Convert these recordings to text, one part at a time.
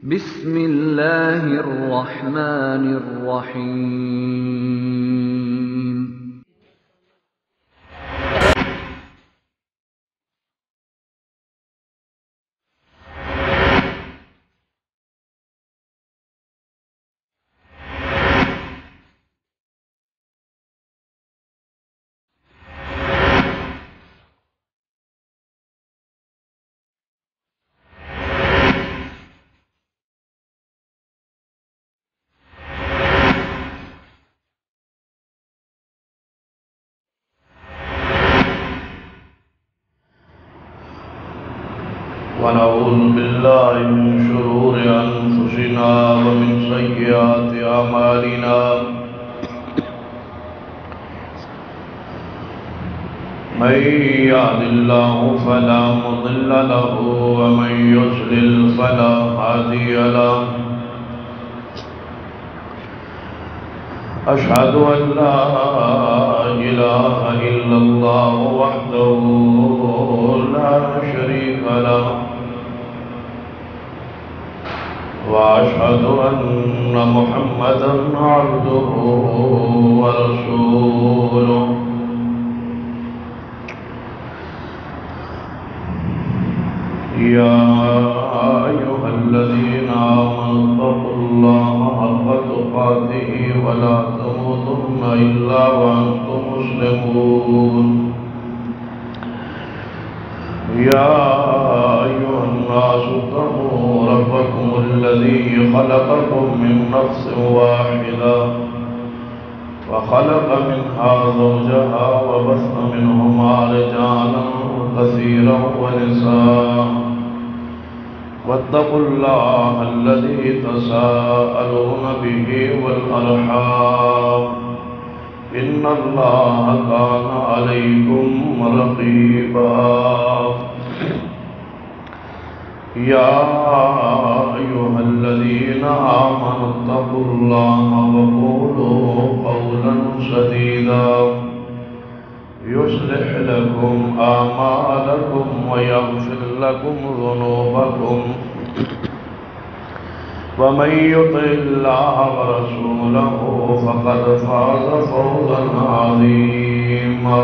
بسم الله الرحمن الرحيم. ونعوذ بالله من شرور أنفسنا ومن سيئات أعمالنا من يهد الله فلا مضل له ومن يضلل فلا هادي له أشهد أن لا إله إلا الله وحده لا شريك له وأشهد أن محمدًا عبده ورسوله يا أيها الذين آمنوا اتقوا الله حق تقاته ولا تموتن إلا وأنتم مسلمون يا أيها الناس اتقوا ربكم الذي خلقكم من نفس واحدة وخلق منها زوجها وبث منهما رجالا كثيرا ونساء واتقوا الله الذي تساءلون به والأرحام إن الله كان عليكم رقيبا يا أيها الذين آمنوا اتقوا الله وقولوا قولا سديدا يصلح لكم أعمالكم ويغفر لكم ذنوبكم ومن يطع الله ورسوله فقد فاز فوزا عظيما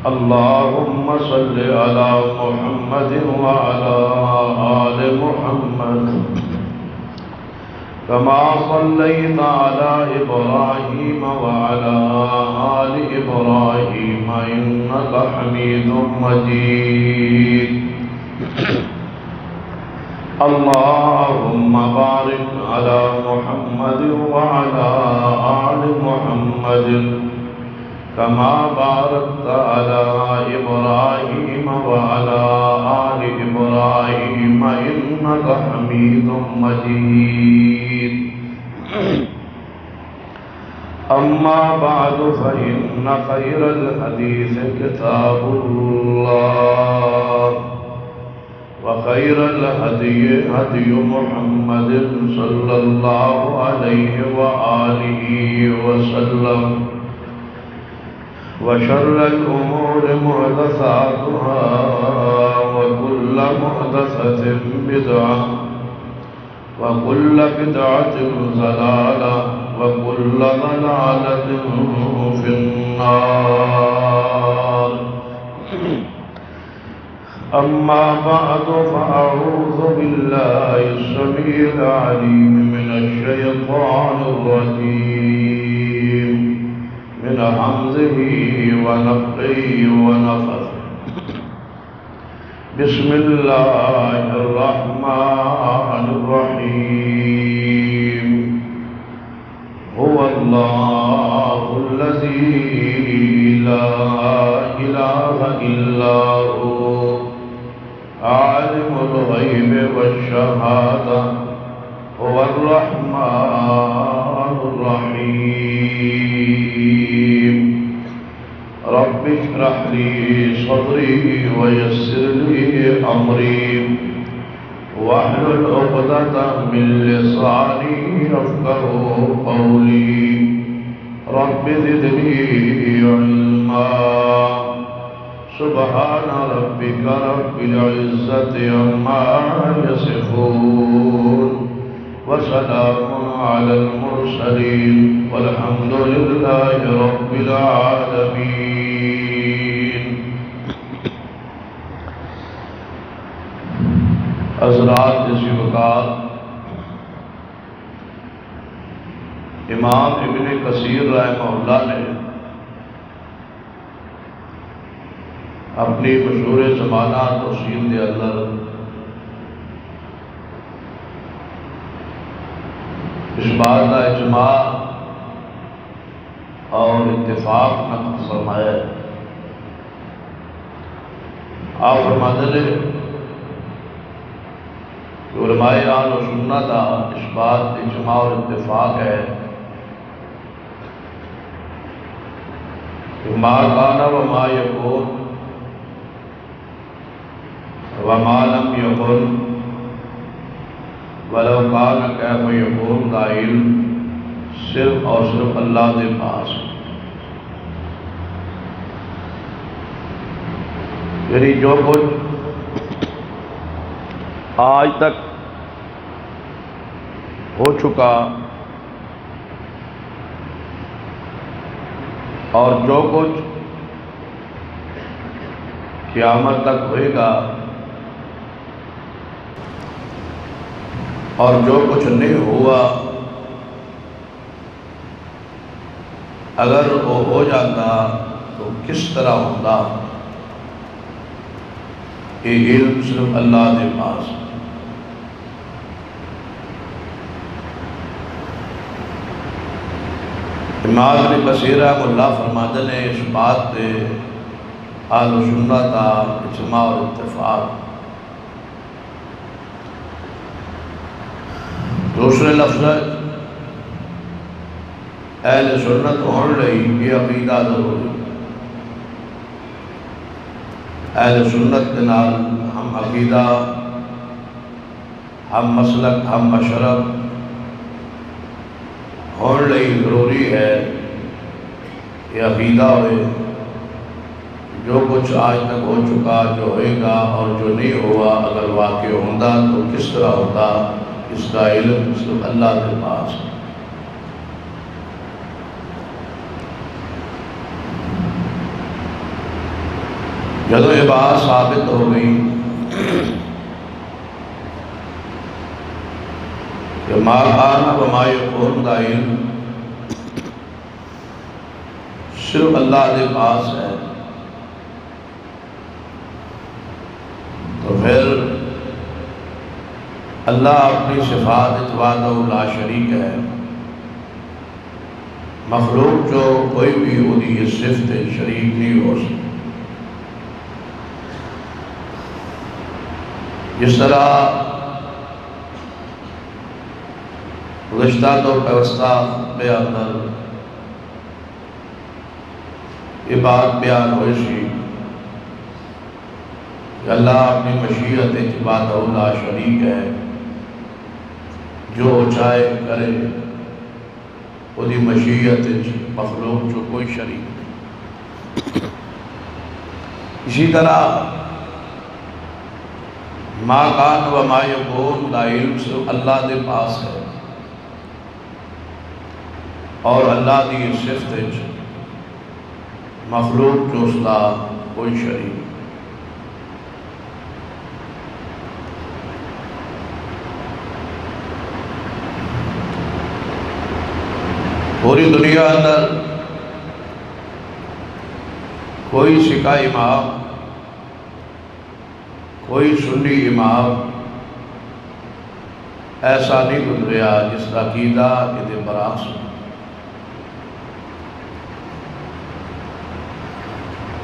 اللهم صل على محمد وعلى آل محمد كما صليت على إبراهيم وعلى آل إبراهيم إنك حميد مجيد اللهم بارك على محمد وعلى آل محمد كما باركت على إبراهيم وعلى آل إبراهيم إنك حميد مجيد أما بعد فإن خير الحديث كتاب الله وخير الهدي هدي محمد صلى الله عليه وآله وسلم وشر الأمور محدثاتها وكل محدثة بدعة وكل بدعة ضلالة وكل ضلالة في النار أما بعد فأعوذ بالله السميع العليم من الشيطان الرجيم من همزه ونفخه ونفثه بسم الله الرحمن الرحيم هو الله الذي لا إله إلا هو عالم الغيب والشهادة هو الرحمن الرحيم رب اشرح لي صدري ويسر لي أمري واحلل عقدة من لساني يفقهوا قولي رب زدني علما سبحان ربك رب العزة عما يصفون وسلام على المرسلين والحمد لله رب العالمين. حضرات جیسی وقار امام ابن کثیر رحمہ اللہ نے اپنی مشہور زمانہ تفسیر کے اندر اس بات کا اجماع اور اتفاق نقل فرمایا ہے. آپ فرماتے ہیں کہ علماء اہل سنت کا اس بات اجماع اور اتفاق ہے کہ ما کان وما یکون وما لم یکن ولو کان کیف یکون کا علم صرف اور صرف اللہ کے پاس. یعنی جو کچھ آج تک ہو چکا اور جو کچھ قیامت تک ہوئے گا اور جو کچھ نہیں ہوا اگر وہ ہو جاتا تو کس طرح ہوتا. یہ علم صرف اللہ کے پاس. امام ابن کثیر رحمہ اللہ فرماتے ہیں اس بات پہ اہل سنت کا اجماع اور اتفاق. دوسرے لفظ اہل سنت ہونے لئی یہ عقیدہ ضروری. اہل سنت کے نال ہم عقیدہ، ہم مسلک، ہم مشرب ہونے لئی ضروری ہے یہ عقیدہ ہوئے جو کچھ آج تک ہو چکا، جو ہوئے گا اور جو نہیں ہوا اگر واقع ہوتا تو کس طرح ہوتا، اس کا علم صرف اللہ کے پاس. جب یہ بات ثابت ہو گئی کہ ما کان وما یکون کا علم صرف اللہ کے پاس ہے، تو پھر اللہ اپنی صفات وحدہ لا شریک ہے. مخلوق جو کوئی بھی وہی صفت شریک نہیں ہو سکتی. جس طرح گزشتہ دو پیوستہ کے اندر یہ بات بیان ہوئی سی کہ اللہ اپنی مشیت وحدہ لا شریک ہے، جو چاہے کرے وہی مشیت مخلوق جو کوئی شریک نہیں. اسی طرح ما کان وما یکون کا علم صرف اللہ کے پاس ہے اور اللہ کی صفت مخلوق جو اس کا کوئی شریک. پوری دنیا اندر کوئی سکہ امام، کوئی سنی امام ایسا نہیں گزریا جس کا عقیدہ یہ برعکس.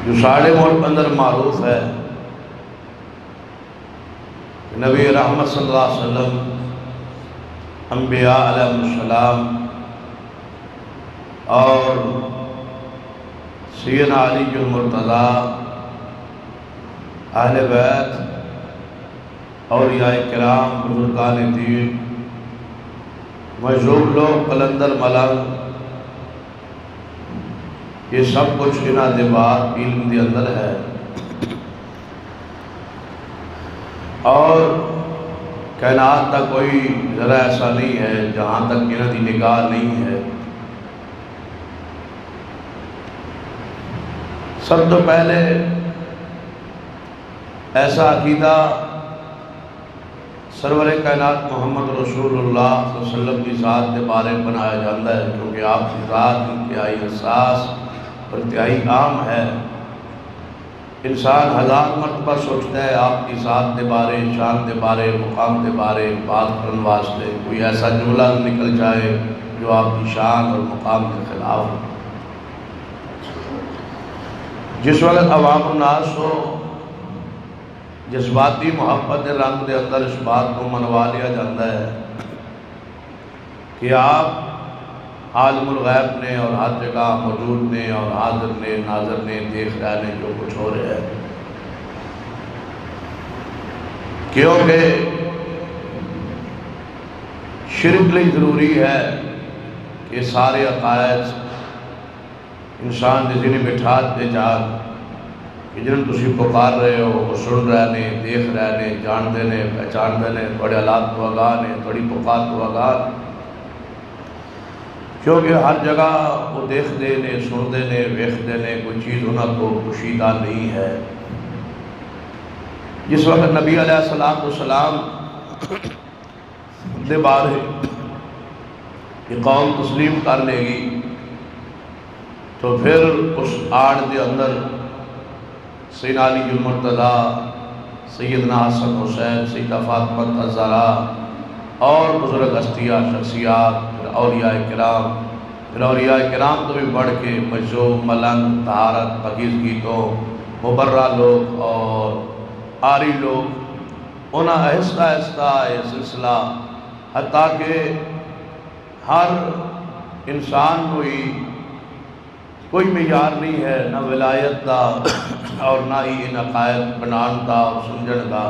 جو ساڑھے ملک اندر معروف ہے نبی رحمت صلی اللہ علیہ وسلم، انبیاء علیہ السلام اور سیدنا علی المرتضیٰ، اہل بیت، اولیاء کرام، بزرگان دین، مجذوب لوگ، قلندر ملنگ، یہ سب کچھ انہاں دے بعد علم دے اندر ہے. اور کائنات کا کوئی ذرا ایسا نہیں ہے جہاں تک انہاں دی نگاہ نہیں ہے۔ سب تو پہلے ایسا عقیدہ سرور کائنات محمد رسول اللہ صلی اللہ علیہ وسلم کی ذات کے بارے بنایا جاتا ہے، کیونکہ آپ کی ذات انتہائی حساس اور انتہائی عام ہے۔ انسان ہزار مرتبہ سوچتا ہے آپ کی ذات کے بارے، شان کے بارے، مقام کے بارے بات کرنے واسطے، کوئی ایسا جملہ نکل جائے جو آپ کی شان اور مقام کے خلاف ہو۔ جس وقت عوام الناس ہو جذباتی محبت کے رنگ کے اندر اس بات کو منوا لیا جاتا ہے کہ آپ عالم الغیب نے اور ہر جگہ موجود نے اور حاضر نے، ناظر نے، دیکھ رہے نے جو کچھ ہو رہا ہے، کیونکہ شرک لئی ضروری ہے کہ سارے عقائد انسان کے ذہن بٹھا دے جان کہ جنہوں تسی پکار رہے ہو وہ سن رہے نے، دیکھ رہے نے، جانتے نے، پہچانتے نے، تھوڑے حالات تو آگاہ نے، تھوڑی پکار تو آگاہ، کیونکہ ہر جگہ وہ دیکھتے نے، سنتے نے، ویکھتے نے، کوئی چیز انہاں کو پوشیدہ نہیں ہے۔ جس وقت نبی علیہ السلام دے بارے یہ قوم تسلیم کر لے گی تو پھر اس آڑ دے اندر سیدنا علی المرتضیٰ، سیدنا حسن حسین، سیدہ فاطمہ الزہرا اور بزرگ ہستیاں، شخصیات، پھر اولیاء کرام تو بھی بڑھ کے مجذوب، ملنگ، طہارت، پاکیزگی تو مبرہ لوگ اور آری لوگ، انہاں آہستہ آہستہ یہ سلسلہ حتیٰ کہ ہر انسان کوئی معیار نہیں ہے، نہ ولایت دا اور نہ ہی ان عقائد بنان دا اور سمجھن دا۔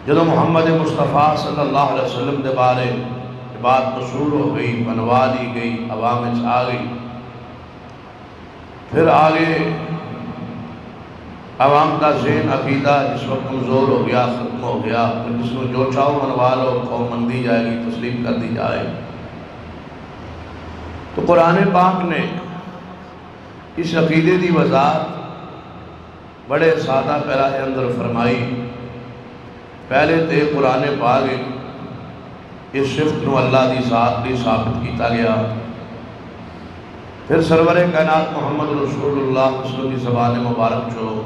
جدو محمد مصطفیٰ صلی اللہ علیہ وسلم دے بارے بات مشہور ہو گئی، بنوا دی گئی، عوام میں آ گئی، پھر آگے عوام کا ذہن عقیدہ جس وقت کمزور ہو گیا، ختم ہو گیا، پھر جس کو جو چاہو منوا لو، قوم من دی جائے گی، تسلیم کر دی جائے۔ تو قرآن پاک نے اس عقیدے دی وضاحت بڑے سادہ پیراہے اندر فرمائی۔ پہلے تے قرآن پاک اس صفت نو اللہ دی ذات دی ثابت کیتا گیا، پھر سرور کائنات محمد رسول اللہ صلی اللہ علیہ وسلم کی زبان مبارک جو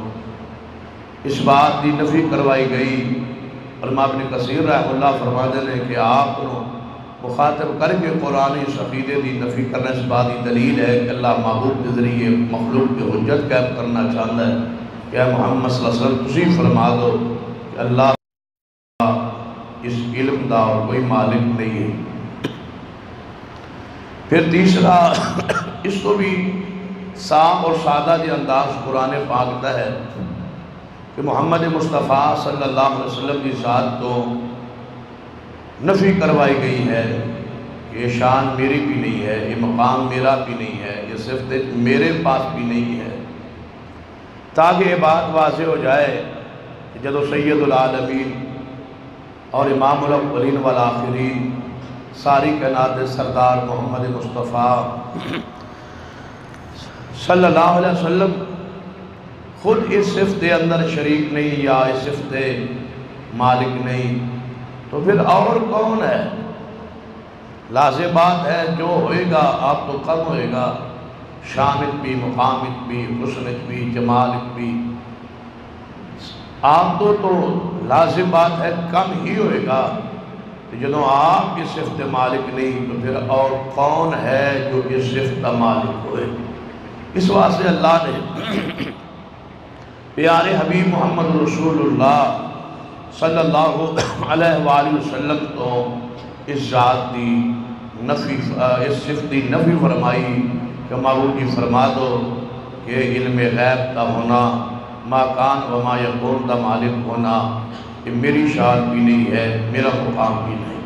اس بات دی نفی کروائی گئی۔ علماء ابن کثیر رحمہ اللہ فرماتے ہیں کہ آپ کو مخاطب کر کے قرآن اس عقیدے دی نفی کرنے اس بات کی دلیل ہے کہ اللہ محبوب کے ذریعے مخلوق کی حجت قائم کرنا چاہتا ہے کہ اے محمد صلی اللہ علیہ وسلم تسی فرما دو کہ اللہ اس علم دا اور کوئی مالک نہیں ہے۔ پھر تیسرا اس کو بھی صاف اور سادہ دی انداز قرآن پاک دا ہے کہ محمد مصطفیٰ صلی اللہ علیہ وسلم کی ذات تو نفی کروائی گئی ہے کہ یہ شان میری بھی نہیں ہے، یہ مقام میرا بھی نہیں ہے، یہ صفت میرے پاس بھی نہیں ہے، تاکہ یہ بات واضح ہو جائے کہ جدو سید العالمین اور امام الاولین والآخرین ساری کائنات سردار محمد مصطفیٰ صلی اللہ علیہ وسلم خود اس صفت اندر شریک نہیں یا اس صفت مالک نہیں، تو پھر اور کون ہے؟ لازم بات ہے جو ہوئے گا آپ تو کم ہوئے گا، شامت بھی، مقامت بھی، حسنت بھی، جمالت بھی، آپ تو لازم بات ہے کم ہی ہوئے گا۔ جدوں آپ کی صفت مالک نہیں تو پھر اور کون ہے جو اس صفت کا مالک ہوئے؟ اس واسطے اللہ نے پیارے حبیب محمد رسول اللہ صلی اللہ علیہ وآلہ وسلم تو اس ذات دی نفی، اس صفت دی نفی فرمائی کہ معبود کی فرما دو کہ علم غیب کا ہونا، ما کان و ما یکون کا مالک ہونا یہ میری شان بھی نہیں ہے، میرا مقام بھی نہیں۔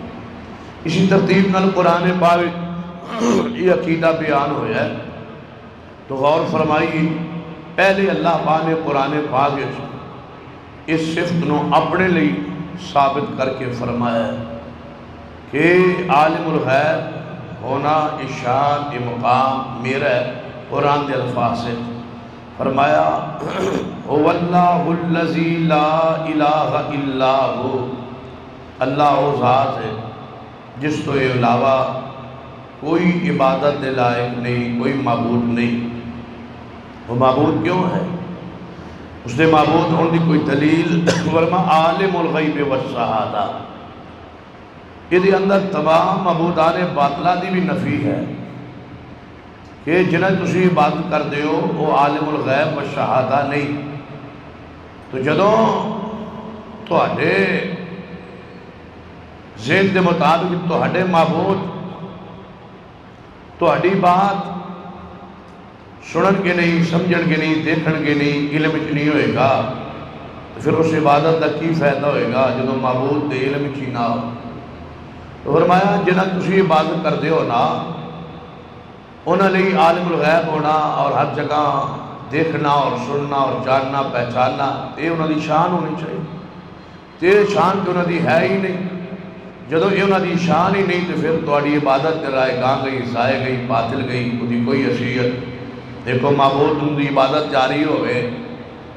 اسی ترتیب نال قرآن پاک یہ عقیدہ بیان ہوا ہے تو غور فرمائی، پہلے اللہ پاک نے قرآن پاک اس صفت نو اپنے لئی ثابت کر کے فرمایا کہ عالم الغیب ہونا شان یہ مقام میرا ہے۔ قرآن کے الفاظ سے فرمایا هو اللہ الذی لا الہ الا ہو، اللہ وہ ذات ہے جس تو علاوہ کوئی عبادت کے لائق نہیں، کوئی معبود نہیں۔ وہ معبود کیوں ہے؟ اس نے معبود ہونے کی کوئی دلیل ورما عالم الغیب والشہادہ، یہ اندر تمام معبودان باطلہ دی بھی نفی ہے کہ جنہیں تسی عبادت کر دیو وہ عالم الغیب والشہادہ نہیں۔ تو جدوں تہاڈے ذہن کے مطابق تہاڈے معبود تہاڈی بات سنن کے نہیں، سمجھن کے نہیں، دیکھن کے نہیں، علم وچ نہیں ہوئے گا تو پھر اس عبادت کا کی فائدہ ہوئے گا جدوں معبود دے علم وچ ہی نہ ہو۔ تو فرمایا جنہاں تسی عبادت کرتے ہو نا انہاں لئی عالم الغیب ہونا اور ہر جگہ دیکھنا اور سننا اور جاننا پہچاننا یہ انہاں دی شان ہونی چاہیے۔ تے شان تو انہاں دی ہے ہی نہیں، جدوں یہ انہاں دی شان ہی نہیں تو پھر تہاڈی عبادت تے رائے گاہ گئی، ضائع گئی، باطل گئی، کوئی کوئی حیثیت۔ دیکھو معبود کی عبادت جاری ہوئے،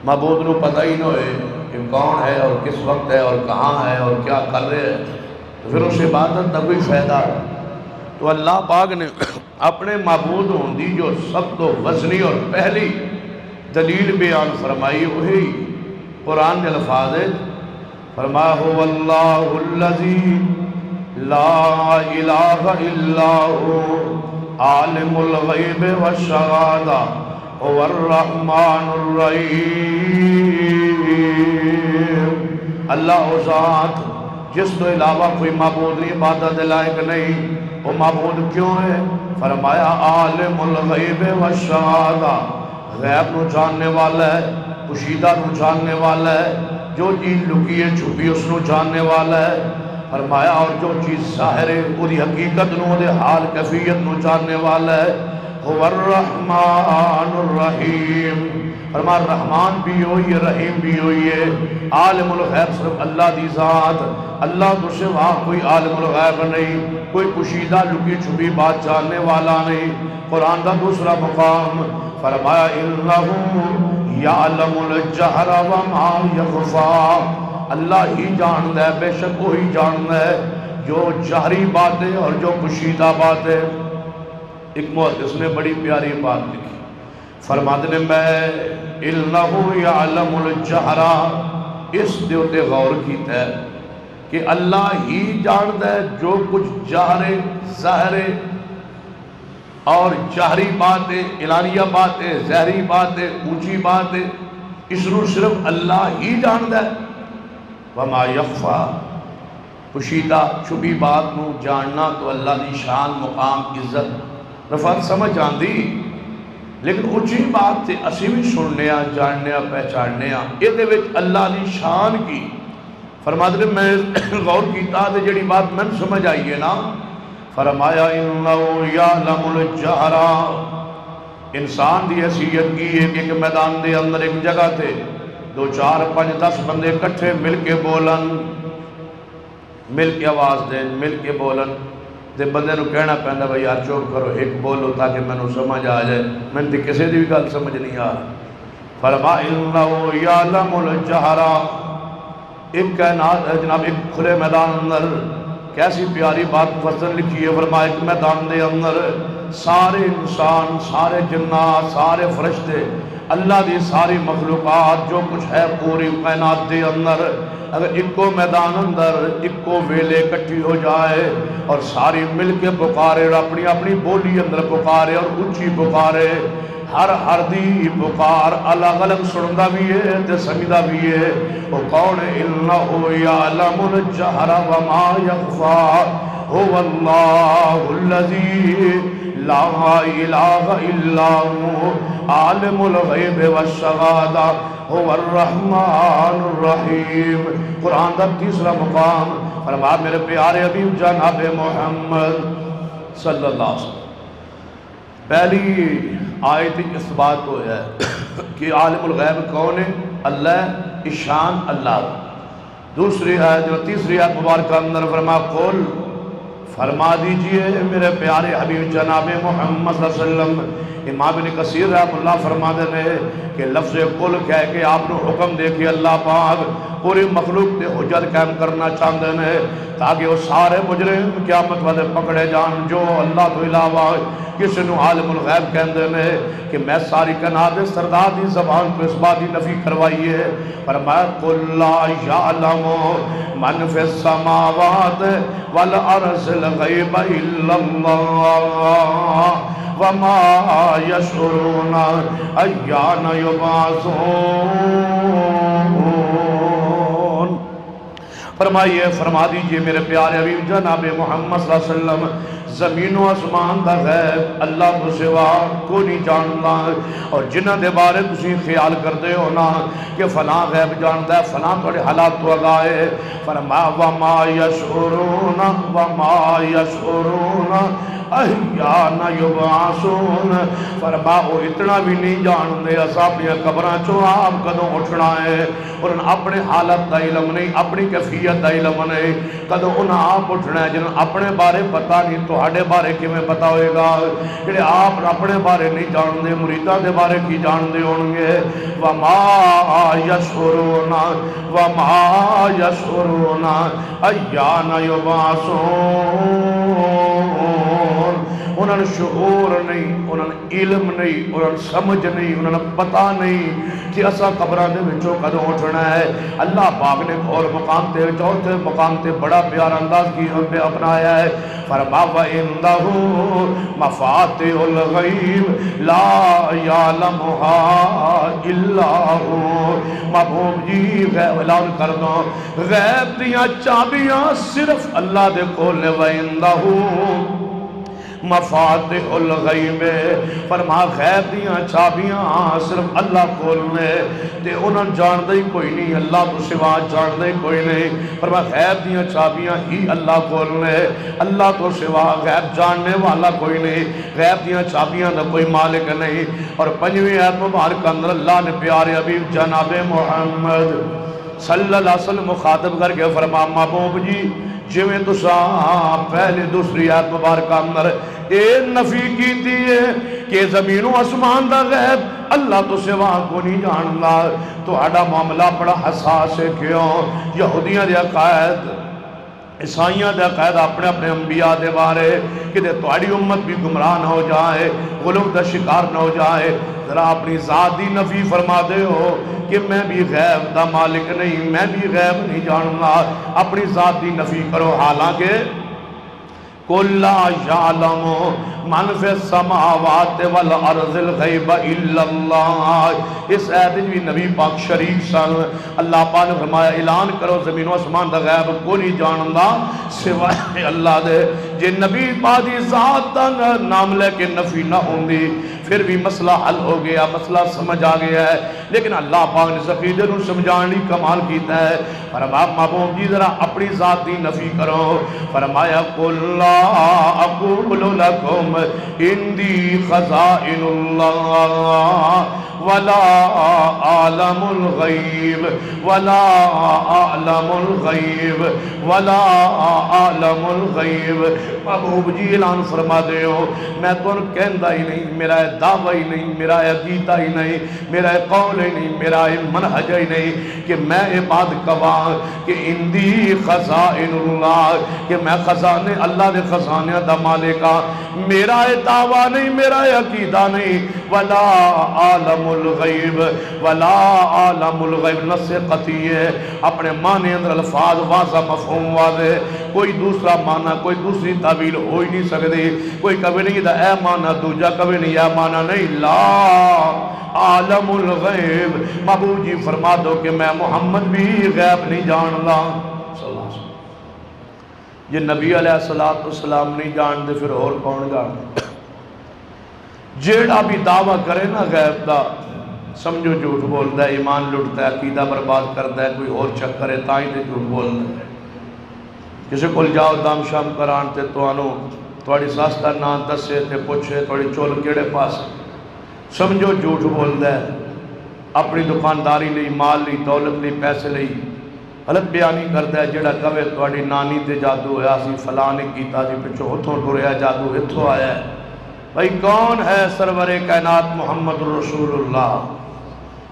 معبود کو پتہ ہی نہ ہوئے کہ کون ہے اور کس وقت ہے اور کہاں ہے اور کیا کر رہے ہیں تو پھر اس عبادت کا کوئی فائدہ ہے۔ تو اللہ پاک نے اپنے معبود ہونے دی جو سب تو وزنی اور پہلی دلیل بیان فرمائی وہی قرآن کے الفاظ ہے۔ فرمایا هو اللہ الذی لا الہ الا ہو عالم الغیب والشہادہ هو الرحمن الرحیم۔ اللہ وہ ذات جس تو علاوہ کوئی معبود نہیں، عبادت لائق نہیں، وہ معبود کیوں ہے؟ فرمایا عالم الغیب والشہادہ، غیب نو جاننے والا ہے، پوشیدہ نو جاننے والا ہے، جو چیز لکی ہے چھپی اس نو جاننے والا ہے۔ فرمایا اور جو چیز ظاہر ہے وہی حقیقت نو دے حال کیفیت نو جاننے والا ہے۔ هو الرحمن الرحیم، فرمایا رحمان بھی ہوئی ہے، رحیم بھی ہوئی ہے۔ عالم الغیب صرف اللہ دی ذات، اللہ تو سوا کوئی عالم الغیب نہیں، کوئی پوشیدہ لکی چھپی بات جاننے والا نہیں۔ قرآن کا دوسرا مقام فرمایا انہ یعلم الجہر وما یخفی، اللہ ہی جانتا ہے، بے شک وہی جانتا ہے جو جہری باتیں اور جو پوشیدہ باتیں۔ ایک محدث نے بڑی پیاری بات لکھی، فرماتے ہیں میں انہ یعلم الجہر، اس دیوتے غور کیتا ہے کہ اللہ ہی جانتا ہے جو کچھ جہرے ظاہرے اور جہری باتیں، اعلانیہ باتیں، ظاہری باتیں، اونچی باتیں، اس نو صرف اللہ ہی جانتا ہے۔ وما یخفی، پوشیدہ چھپی بات نو جاننا تو اللہ دی شان، مقام، عزت، رفعت سمجھ آندی، لیکن اونچی بات تے اسی بھی سننے آ، جاننے آ، پہچاننے آ، یہ دے وچ اللہ دی شان کی۔ فرماتے ہیں میں غور کیتا تے جڑی بات میں سمجھ آئی ہے نا، فرمایا انہو یعلم الجہر، انسان دی حیثیت کی ایک میدان دے اندر ایک جگہ تھے 2 4 5 10 بندے کٹھے مل کے بولن، مل کے آواز دیں، مل کے بولن، تے بندے نو کہنا پہندا بھائی یار چوپ کرو، ایک بولو تاکہ میں نو سمجھ آ جائے، میں تے کسی دی بھی گل سمجھ نہیں آ۔ فرمایا انہو یعلم الجہر، ایک کائنات ہے جناب، ایک کھلے میدان اندر کیسی پیاری بات مفسر لکھی ہے۔ فرمایا ایک میدان دے اندر سارے انسان، سارے جنات، سارے فرشتے، اللہ دی ساری مخلوقات جو کچھ ہے پوری کائنات دے اندر، اگر ایک کو میدان اندر ایک کو ویلے کٹھی ہو جائے اور ساری مل کے پکارے اور اپنی اپنی بولی اندر پکارے اور اونچی پکارے، ہر دی پکار الگ الگ سندا بھی ہے تے سمجھدا بھی ہے۔ وہ کون ہے؟ انہ یعلم الجہر وما یخفی، هو اللہ الذی لا الہ الا ہو عالم الغیب والشہادہ هو الرحمن الرحیم۔ قرآن کا تیسرا مقام فرمایا میرے پیارے حبیب جناب محمد صلی اللہ علیہ وسلم، پہلی آیت اس بات ہو ہے کہ عالم الغیب کون ہے؟ اللہ، اشان اللہ۔ دوسری آیت جو تیسری آیت مبارکہ اندر فرما قل، فرما دیجئے میرے پیارے حبیب جناب محمد صلی اللہ علیہ وسلم۔ امام ابن کثیر رحمہ اللہ فرما دے کہ لفظ قل کہہ کے آپ نے حکم دے کہ اللہ پاک پوری مخلوق تے حجت قائم کرنا چاہتے ہیں تاکہ وہ سارے مجرم قیامت والے پکڑے جان جو اللہ تو علاوہ کسی نو عالم الغیب کہندے نے کہ میں ساری کائنات سردار دی زبان کو اس بات دی نفی کروائی ہے۔ فرمایا قل لا یعلم من فی السماوات والارض الغیب الا اللہ وما یشعرون ایان یبعثون۔ فرمائیے، فرما دیجئے میرے پیارے حبیب جناب محمد صلی اللہ علیہ وسلم، زمین و آسمان دا غیب اللہ تو سوا کو نہیں جانتا، اور جنہ دے بارے تسی خیال کرتے ہو نا کہ فلاں غیب جانتا ہے، فلاں توڑے حالات تو آگائے، فرما وما یشعرون وما یشعرون احیان یبعثون۔ فرما وہ اتنا بھی نہیں جان دے اصحابیاں قبران چو آپ کدوں اٹھنا ہے، اور ان اپنے حالت دا علم نہیں، اپنی کیفیت دا علم نہیں، کدوں انہاں آپ اٹھنا ہے جنہاں اپنے بارے پتا نہیں تو ہاڑے بارے کی میں پتا ہوئے گا، کہ آپ اپنے بارے نہیں جان دے مریدہ دے بارے کی جان دے ہونگے۔ وما یشعرون وما یشعرون ایان یبعثون۔ انہوں نے شعور نہیں، انہوں نے علم نہیں، انہوں نے سمجھ نہیں، انہوں نے پتہ نہیں کہ اسا قبران دے وچوں کدوں اٹھنا ہے۔ اللہ پاک نے اور مقام تے چوتھے مقام تے بڑا پیارا انداز کی ہم پہ اپنایا ہے۔ فرما وَعِندَهُ مَفَاتِحُ الْغَیْبِ لَا يَعْلَمُهَا إِلَّا هُوَ۔ محبوب جی غیب اعلان کر دو، غیب دیاں چابیاں صرف اللہ دے کول نے۔ وَعِندَهُ مفاتح الغیب، فرما غیب دیاں چابیاں صرف اللہ کول نے، تے انہاں جان دے کوئی نہیں، اللہ تو سوا جان دے کوئی نہیں۔ فرما غیب دیاں چابیاں ہی اللہ کول نے، اللہ تو سوا غیب جاننے والا کوئی نہیں، غیب دیاں چابیاں دا کوئی مالک نہیں۔ اور پنجویں آیت مبارکہ اندر اللہ نے پیارے حبیب جناب محمد صلی اللہ علیہ وسلم مخاطب کر کے فرما محبوب جی جویں تساں پہلے دوسری آیت مبارکہ اندر اے نفی کی دیئے کہ زمین و اسمان دا غیب اللہ تو سوا کو نہیں جاننا، تو آڑا معاملہ بڑا حساس ہے۔ کیوں؟ یہودیاں دے عقائد، عیسائیاں دے عقائد اپنے اپنے انبیاء دے بارے کہ تہاڈی امت بھی گمراہ نہ ہو جائے، غلو دا شکار نہ ہو جائے، ذرا اپنی ذات دی نفی فرما دے ہو کہ میں بھی غیب دا مالک نہیں، میں بھی غیب نہیں جاننا، اپنی ذات دی نفی کرو۔ حالانکہ قُل لَا يَعْلَمُ مَنْ فِي السَّمَاوَاتِ وَالْأَرْضِ الْغَيْبَ إِلَّا اللَّهِ۔ اس آیت بھی نبی پاک شریف سن اللہ پاک نے فرمایا اعلان کرو زمین و اسمان دا غیب کو نہیں جاندا سوائے اللہ دے۔ جے نبی پاک دی ذات دا نام لے کے نفی نہ ہوندی پھر بھی مسئلہ حل ہو گیا، مسئلہ سمجھ آ گیا ہے، لیکن اللہ پاک نے عقیدے نو سمجھانے کمال کیتا ہے۔ فرمایا محبوب جی ذرا اپنی ذات دی نفی کرو۔ فرمایا قُل لَا أَقُولُ لَكُمْ عِنْدِي خَزَائِنُ اللَّهِ وَلَا أَعْلَمُ الْغَيْبِ وَلَا أَعْلَمُ الْغَيْبِ وَلَا أَعْلَمُ الْغَيْبِ۔ محبوب جی اعلان فرما دے ہو میں تو کہندہ ہی نہیں، میرا دعویٰ ہی نہیں، میرا عقیدہ ہی نہیں، میرا قول ہی نہیں، میرا منہج ہی نہیں کہ میں یہ بات کہواں کہ عندی خزائن اللہ، کہ میں خزانے اللہ دے خزانے دا مالکا، میرا دعویٰ نہیں، میرا عقیدہ نہیں۔ ولا عالم الغیب ولا عالم الغیب نص قطعی ہے، اپنے معنی اندر الفاظ واضح مفہوم واضح، کوئی دوسرا معنی کوئی دوسری تعبیر ہو ہی نہیں سکتی، کوئی کبھی نہیں دا اے معنی دوجا کبھی نہیں اے معنی نہیں۔ لا عالم الغیب، محبوب جی فرما دو کہ میں محمد بھی غیب نہیں جاندا صلی اللہ علیہ وسلم۔ یہ نبی علیہ السلام نہیں جان دے پھر اور کون جان دے؟ جیڑا بھی دعویٰ کرے نا غیب دا سمجھو جھوٹ بولتا ہے، ایمان لٹتا ہے، عقیدہ برباد کرتا ہے، کوئی اور چکر ہے تائیں تے جھوٹ بولتا ہے۔ کسی کول جاؤ دام شام کران تے تو آنو تھوڑی ساستہ نام دسے تے پوچھے تھوڑی چول کیڑے پاس سمجھو جھوٹ بولتا ہے اپنی دکانداری لئی، مال لئی، دولت لئی، پیسے لئی غلط بیانی کرتا ہے. جڑا کہے تہاڈی نانی تے جادو ہویا سی، فلاں نے کیتا سی، پچھوں ہتھوں ٹریا جادو ہتھوں آیا ہے. بھائی کون ہے سرور کائنات محمد رسول اللہ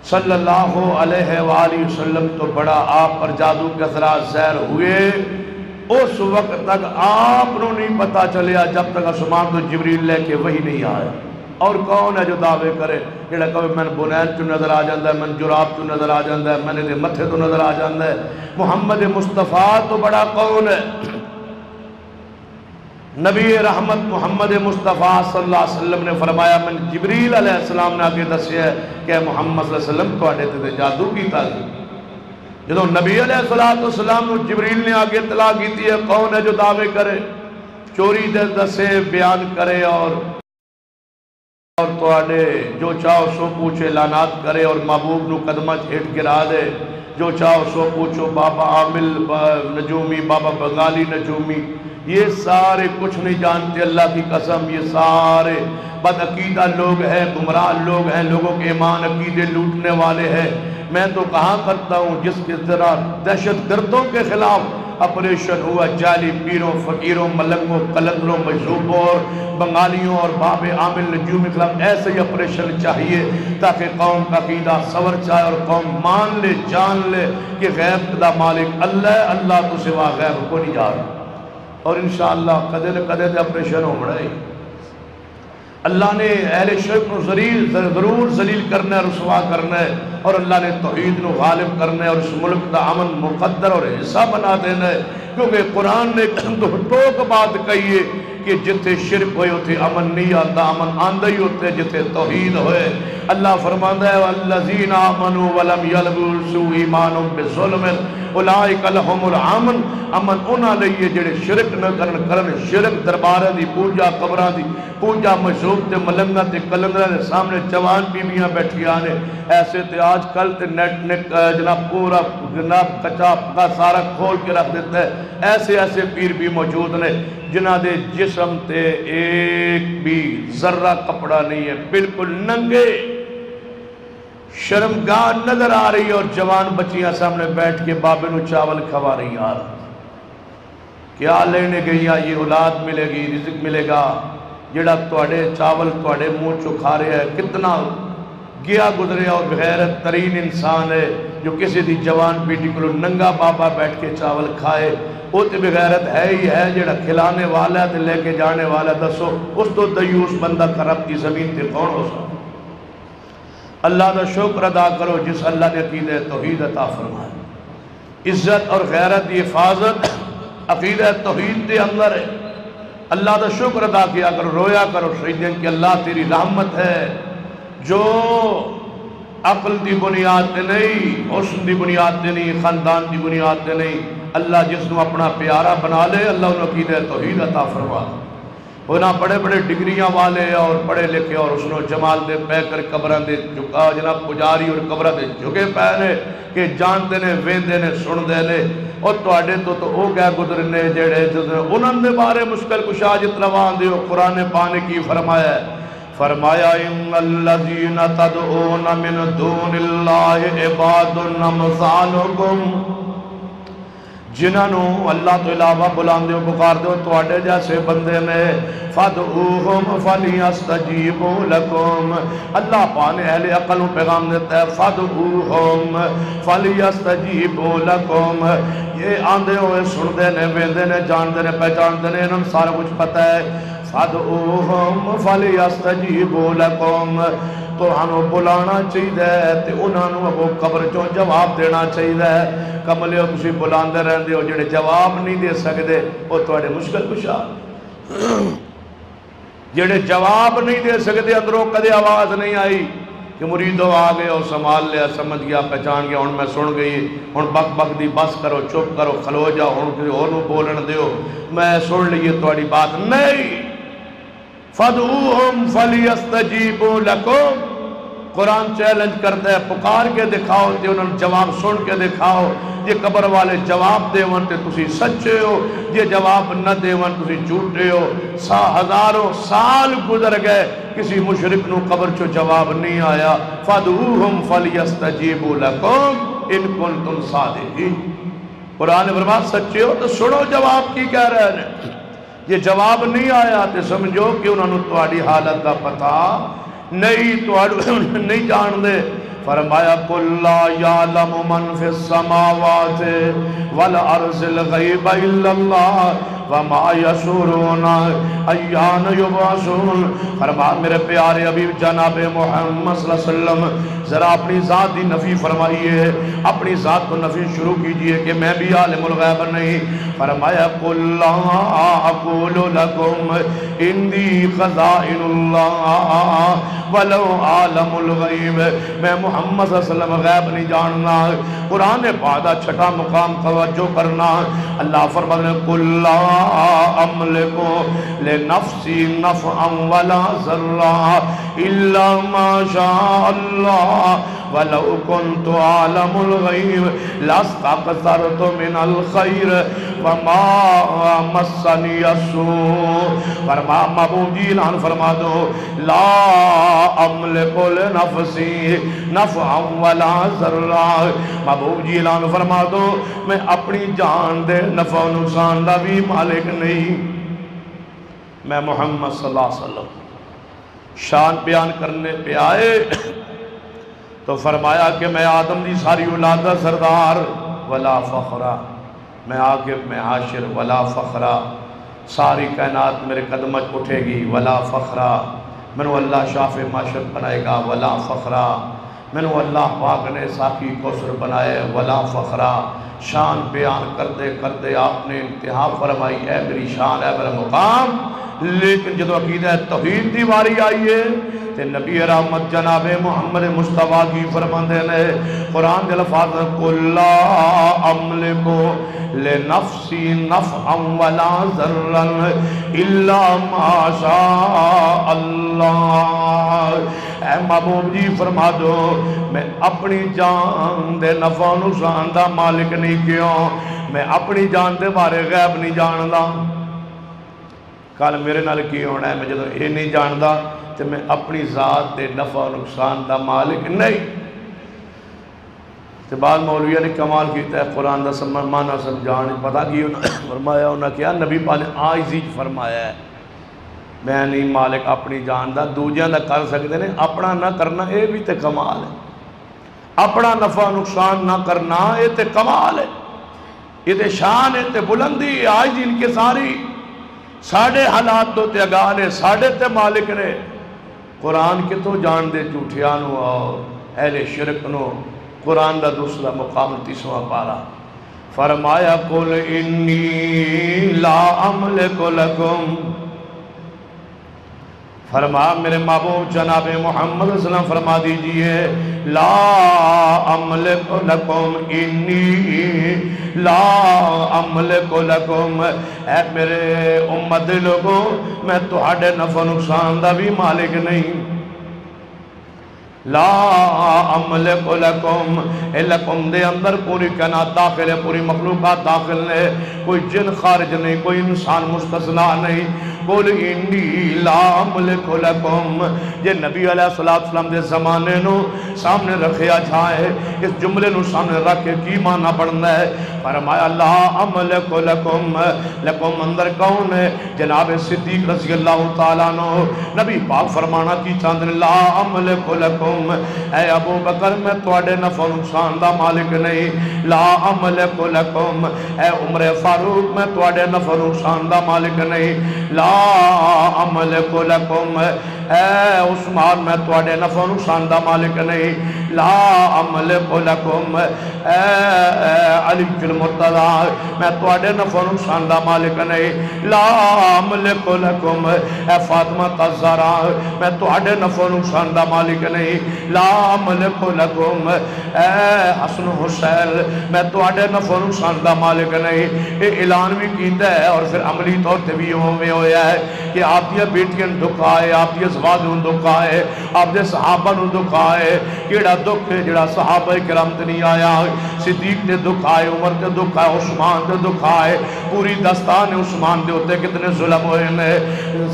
صلی اللہ علیہ وآلہ وسلم تو بڑا آپ پر جادو کے اثرات ظاہر ہوئے اس وقت تک آپ نو نہیں پتا چلیا جب تک آسمان تو جبریل لے کے وہی نہیں آیا. اور کون ہے جو دعوے کرے جڑا کہے میں بنین چوں نظر آ جاندہ ہے، میں جراب چوں نظر آ جاندہ ہے، میں نے متھے تو نظر آ جاندہ ہے. محمد مصطفیٰ تو بڑا کون ہے؟ نبی رحمت محمد مصطفیٰ صلی اللہ علیہ وسلم نے فرمایا من جبریل علیہ السلام نے آگے دسیا ہے کہ محمد صلی اللہ علیہ وسلم تو آڑے تے جادو کیتا سی. جدو نبی علیہ السلام نے جبریل نے آگے اطلاع کیتی ہے کون ہے جو دعوے کرے، چوری دے دسے، بیان کرے اور تو آڑے جو چاہو سو پوچھے لعنات کرے اور محبوب نو قدمہ چھیٹ گرا دے. جو چاہو سو پوچھو بابا عامل نجومی، بابا بنگالی نجومی، یہ سارے کچھ نہیں جانتے اللہ کی قسم. یہ سارے بد عقیدہ لوگ ہیں، گمراہ لوگ ہیں، لوگوں کے ایمان عقیدے لوٹنے والے ہیں. میں تو کہاں کرتا ہوں جس کی طرح دہشت گردوں کے خلاف آپریشن ہوا جعلی پیروں، فقیروں، ملنگوں، قلندروں، مجذوبوں اور بنگالیوں اور باب عامل نجوم کے خلاف ایسے ہی آپریشن چاہیے تاکہ قوم کا عقیدہ سور جائے اور قوم مان لے، جان لے کہ غیب کا مالک اللہ ہے، اللہ تو سوا غیب کو نہیں جان. اور انشاءاللہ قدے نہ قدے دے آپریشن ہو بڑھائی. اللہ نے اہل شرک کو ضرور ذلیل کرنا ہے، رسوا کرنا ہے، اور اللہ نے توحید نو غالب کرنا ہے اور اس ملک دا امن مقدر اور حصہ بنا دینا ہے. کیونکہ قرآن نے ٹوک بات کہی ہے کہ جتھے شرک ہوئے ہوتے امن نہیں آتا، امن آندہ ہی ہوتے جتھے توحید ہوئے. اللہ فرماتا ہے وَالَّذِينَ آمَنُوا وَلَمْ يَلْبِسُوا ایمانهم بِظُلْمٍ اولئک لہم الامن. امن انہاں لئیے جڑے شرک نہ کرن شرک دربارہ دی پوجا، قبراں دی پوجا، مشروب تے ملنگا تے کلندرہ دے سامنے جوان بیویاں بیٹھی آنے. ایسے تے آج کل تے نیٹ جناب پورا جناب کچا پکا سارا کھول کے رکھ دیتا ہے. ایسے پیر بھی موجود نے جنہ دے جسم تے ایک بھی ذرہ کپڑا نہیں ہے، بالکل ننگے، شرمگاہ نظر آ رہی اور جوان بچیاں سامنے بیٹھ کے بابے نو چاول کھوا رہی یار. کیا لینے گئی یہ اولاد ملے گی، رزق ملے گا. جڑا توڑے چاول توڑے منہ چو کھا رہے ہیں کتنا گیا گزرے اور بغیرت ترین انسان ہے جو کسی دی جوان بیٹی کو ننگا بابا بیٹھ کے چاول کھائے. وہ تو بغیرت ہے ہی ہے. جڑا کھلانے والا ہے لے کے جانے والا دسو اس تو دیوس بندہ کرب کی زمین تے کون ہو سکتا. اللہ دا شکر ادا کرو جس اللہ نے عقیدہ توحید عطا فرمایا. عزت اور غیرت کی حفاظت عقیدہ توحید دے اندر ہے. اللہ دا شکر ادا کیا کرو، رویا کرو شہیدین کہ اللہ تیری رحمت ہے جو عقل دی بنیاد تے نہیں، حسن دی بنیاد تے نہیں، خاندان دی بنیاد تے نہیں. اللہ جس نے اپنا پیارا بنا لے اللہ انہوں عقیدہ توحید عطا فرما. ہونا بڑے بڑے ڈگریاں والے اور پڑھے لکھے اور اس نے جمال دے پہ کر قبران دے جھکا جناب پجاری اور قبران دے جھکے پہنے کہ جانتے نے ویندے نے سن دے نے. اور توڑے تو او گئے گزرنے جڑے انہوں نے بارے مشکل کشا جتنا وہاں دے قرآن پانے کی فرمایا ہے. فرمایا ان الذین تدعون من دون اللہ عباد امثالکم. جنہوں اللہ تو علاوہ بلاندے ہو پکار دے ہو توڑے جیسے بندے میں فَدْعُوهُمْ فَلْيَسْتَجِيبُوا لَكُمْ. اللہ پانے اہل عقلوں پیغام دیتا ہے فَدْعُوهُمْ فَلْيَسْتَجِيبُوا لَكُمْ. یہ آندے ہوئے سن دے نے ویندے نے جان دے نے پہچان دے نے انہوں سارا کچھ پتہ ہے. فَدْعُوهُمْ فَلْيَسْتَجِيبُوا لَكُمْ. تو ہنو بلانا چاہیے تے انہوں وہ قبر چوں جواب دینا چاہیے. کملے ہو کسی بلاندے رہن دے ہو جڑے جواب نہیں دے سکتے وہ توڑے مشکل کشا. جڑے جواب نہیں دے سکتے اندروں کدے آواز نہیں آئی کہ مریدوں آگئے اور سنبھال لیا سمجھ گیا پہچان گیا ہن میں سن گئی ہن بک بک دی بس کرو چپ کرو کھلو جاؤ ہن کسی اور نو بولن دیو میں سن لیے توڑی بات نہیں. فَدْعُوهُمْ فَلْيَسْتَجِيبُوا لَكُمْ. قرآن چیلنج کرتا ہے پکار کے دکھاؤ تے انہوں نے جواب سن کے دکھاؤ یہ قبر والے جواب دے تے تسی سچے ہو یہ جواب نہ دے تسی جھوٹے ہو ہزاروں سال گزر گئے کسی مشرک نو قبر چو جواب نہیں آیا فَادْعُوهُمْ فَلْيَسْتَجِيبُوا لَكُمْ إِن كُنتُمْ صَادِقِينَ قرآن فرماتا سچے ہو تو سنو جواب کی کہہ رہے ہیں یہ جواب نہیں آیا تو سمجھو کہ انہوں نے تواڈی حالت کا پتہ نہیں جان دے فرمایا قُلْ لَا يَعْلَمُ مَنْ فِي السَّمَاوَاتِ وَالْأَرْضِ الْغَيْبَ إِلَّا اللَّهُ وَمَا يَشْعُرُونَ أَيَّانَ يُبْعَثُونَ فرمایا میرے پیارے حبیب جناب محمد صلی اللہ علیہ وسلم ذرا اپنی ذات دی نفی فرمائیے اپنی ذات کو نفی شروع کیجئے کہ میں بھی عالم الغیب نہیں فرمایا قُلْ لَا أَقُولُ لَكُمْ إِنِّي خَزَائِنُ اللَّهِ وَلَوْ عَالَمُ الْغَيْبِ میں محمد صلی اللہ علیہ وسلم غیب نہیں جاننا قرآن پاک چھٹا مقام توجہ کرنا اللہ فرماتا ہے قُلْ لَا أَمْلِكُ لِنَفْسِي نَفْعًا وَلَا ضَرًّا إِلَّا مَا شَاءَ اللَّهُ وَلَوْ كُنْتُ أَعْلَمُ الْغَيْبَ لَاسْتَكْثَرْتُ مِنَ الْخَيْرِ وَمَا مَسَّنِيَ السُّوءُ فرمایا محبوب جی اعلان فرما دو لا أَمْلِكُ لِنَفْسِي نَفْعًا وَلَا ضَرًّا محبوب جی اعلان فرما دو میں اپنی جان دے نفع و نقصان دا بھی مالک نہیں میں محمد صلی اللہ علیہ وسلم شان بیان کرنے پہ آئے تو فرمایا کہ میں آدم دی ساری اولاد سردار ولا فخرا میں عاقب میں عاشر ولا فخرا ساری کائنات میرے قدم اٹھے گی ولا فخرا میں نے اللہ شاف معاشر بنائے گا ولا فخرا میں نے اللہ پاک نے ساقی کوثر بنائے ولا فخرا شان بیان کرتے آپ نے انتہا فرمائی اے میری شان اے میرا مقام لیکن جدو عقیدہ توحید دی واری آئیے تے نبی رحمت جناب محمد مصطفیٰ کی فرماندے نے قرآن کے لفظ قُلْ لَا أَمْلِكُ لِنَفْسِي نَفْعًا وَلَا ضَرًّا إِلَّا مَا شَاءَ اللَّهُ اے محبوب جی فرما دو میں اپنی جان دے نفع و نقصان دا مالک نہیں کیوں میں اپنی جان دے بارے غیب نہیں جاندا کل میرے نال کی ہونا ہے میں جدو یہ نہیں جاندا تو میں اپنی ذات دے نفع و نقصان دا مالک نہیں تو بعد مولویہ نے کمال کیتا ہے قرآن دا معنی سمجھانے پتہ کی فرمایا انہوں نے کیا نبی پاک نے عاجزی فرمایا ہے میں نہیں مالک اپنی جان دا دوجیاں دا کر سکتے ہیں اپنا نہ کرنا یہ بھی تے کمال ہے اپنا نفع و نقصان نہ کرنا یہ تے کمال ہے یہ تے شان ہے تے بلندی ہے عاجزی ان کے ساری ساڑھے حالات تو تے اگانے ساڑھے تے مالک نے قرآن کے تو جان دے جھوٹیانو اور اہل شرک نو قرآن دا دوسرا مقام 30واں پارا فرمایا قُلْ إِنِّي لَا أَمْلِكُ لَكُمْ فرمایا میرے محبوب جناب محمد صلی اللہ علیہ وسلم فرما دیجئے لا املک لکم انی لا املک لکم اے میرے امت لوگوں میں تہاڈے نفع نقصان دا بھی مالک نہیں لا املک لکم لکم دے اندر پوری کائنات داخل ہے پوری مخلوقات داخل ہے کوئی جن خارج نہیں کوئی انسان مستثنیٰ نہیں قُلْ إِنِّي لَا أَمْلِكُ لَكُمْ یہ نبی علیہ السلام دے زمانے نو سامنے رکھیا جائے اس جملے نو سامنے رکھ کے کی معنی پڑھنا ہے فرمایا لا أَمْلِكُ لَكُمْ لکم اندر کون ہے جناب صدیق رضی اللہ تعالیٰ نو نبی پاک فرمانا کی چاندن لا أَمْلِكُ لَكُمْ اے ابو بکر میں تواڈے نفع نقصان دا مالک نہیں لا أَمْلِكُ لَكُمْ اے عمر فاروق میں تواڈے نفع نقصان دا مالک نہیں لا املک لکم اے عثمان میں تواڈے نفع و نقصان دا مالک نہیں لا املک لکم اے علی المرتضی میں تواڈے نفع و نقصان دا مالک نہیں لا املک لکم اے فاطمہ الزہرا میں تواڈے نفع و نقصان دا مالک نہیں لا املک لکم اے حسن حسین میں تواڈے نفع و نقصان دا مالک نہیں یہ اعلان بھی کیتا ہے اور پھر عملی طور تے بھی ہویا ہے کہ آپ یہ بیٹیاں دکھ آئے آپ یہ ازواج نوں دکھ آئے آپ دے صحابہ نوں دکھ آئے کیڑا دکھ ہے جڑا صحابہ کرام تے نہیں آیا صدیق تے دکھ آئے عمر تے دکھ آئے عثمان تے دکھ آئے پوری دستان عثمان دے ہوتے کتنے ظلم ہوئے نے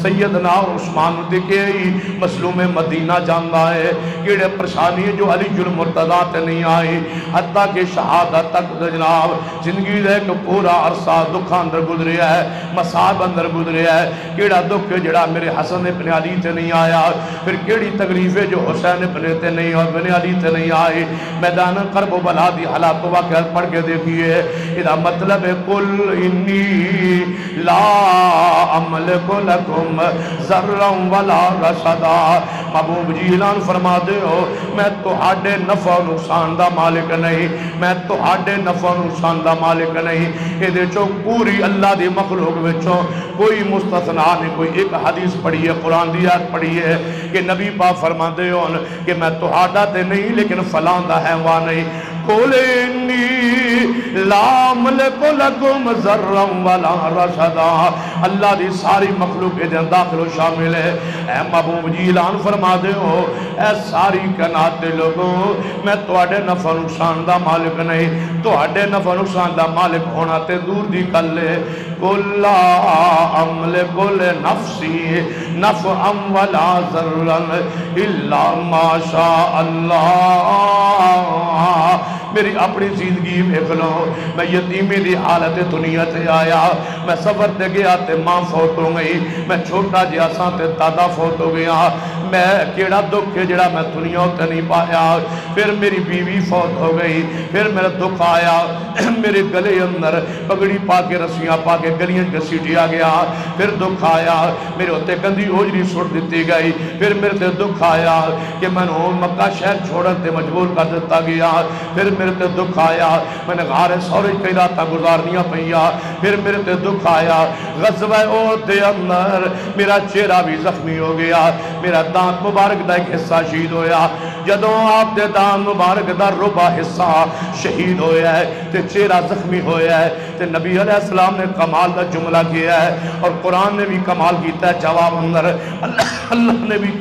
سیدنا عثمان دے کے ہی مسلوم مدینہ جاندا ہے کیڑے پریشانی جو علی المرتضیٰ تے نہیں آئی حتیٰ کہ شہادت تک جناب زندگی دے کہ پورا عرصہ دکھ اندر گزریا ہے مصائب اندر گزریا ہے کیڑا دکھ جڑا میرے حسن ابن علی تے نہیں آیا پھر کیڑی تکلیفیں جو حسین ابن تے نہیں اور ابن علی تے نہیں آئی میدان کرب و بلا دی حالات واقعات پڑھ کے دیکھیے اذا مطلب قل انی لا املک لکم ذرا ولا رشدا محبوب جی اعلان فرما دے ہو میں تہاڈے نفع و نقصان دا مالک نہیں میں تہاڈے نفع و نقصان دا مالک نہیں اے دے چو پوری اللہ دی مخلوق وچوں کوئی مستثنا نہیں کوئی ایک حدیث پڑھی ہے قرآن دی آیت پڑھی ہے کہ نبی پاک فرما دے ہو کہ میں تہاڈا تے نہیں لیکن فلان دا ہے وہاں نہیں قل انی لا املک لکم ذرا ولا رشدا اللہ دی ساری مخلوق کے دن داخل و شامل ہے اے محبوب جی اعلان فرما دے ہو اے ساری کائنات دے لوگوں میں تواڈے نفع نقصان دا مالک نہیں تواڈے نفع نقصان دا مالک ہونا تے دور دی گل ہے قل لا املک لنفسی نفعا ولا ضرا الا ما شاء اللہ میری اپنی زندگی میں کھلو میں یتیمی دی حالت دنیا تے آیا میں سفر تے گیا تے ماں فوت ہو گئی میں چھوٹا جہا ساں تے دادا فوت ہو گیا میں کیڑا دکھ ہے جڑا میں دنیا تے نہیں پایا پھر میری بیوی فوت ہو گئی پھر میرا دکھ آیا میرے گلے اندر پگڑی پا کے رسیاں پا کے گلیاں گھسیٹیا گیا پھر دکھ آیا میرے ہوتے گندی اوجری سٹ دیتی گئی پھر میرے تے دکھ آیا کہ میں نے مکہ شہر چھوڑن تے مجبور کر دیتا گیا پھر میرے تے دکھ آیا میں نے غار سورج کئی راتاں گزارنیاں پئیاں پھر میرے تے دکھ آیا غزوہ احد دے اندر میرا چہرہ بھی زخمی ہو گیا میرا دانت مبارک دا ایک حصہ شہید ہویا جدوں آپ دے دانت مبارک دا ربع حصہ شہید ہویا ہے تے چہرہ زخمی ہویا ہے تے نبی علیہ السلام نے کمال دا جملہ کیا ہے اور قرآن نے بھی کمال کیتا ہے جواب اندر اللہ نے بھی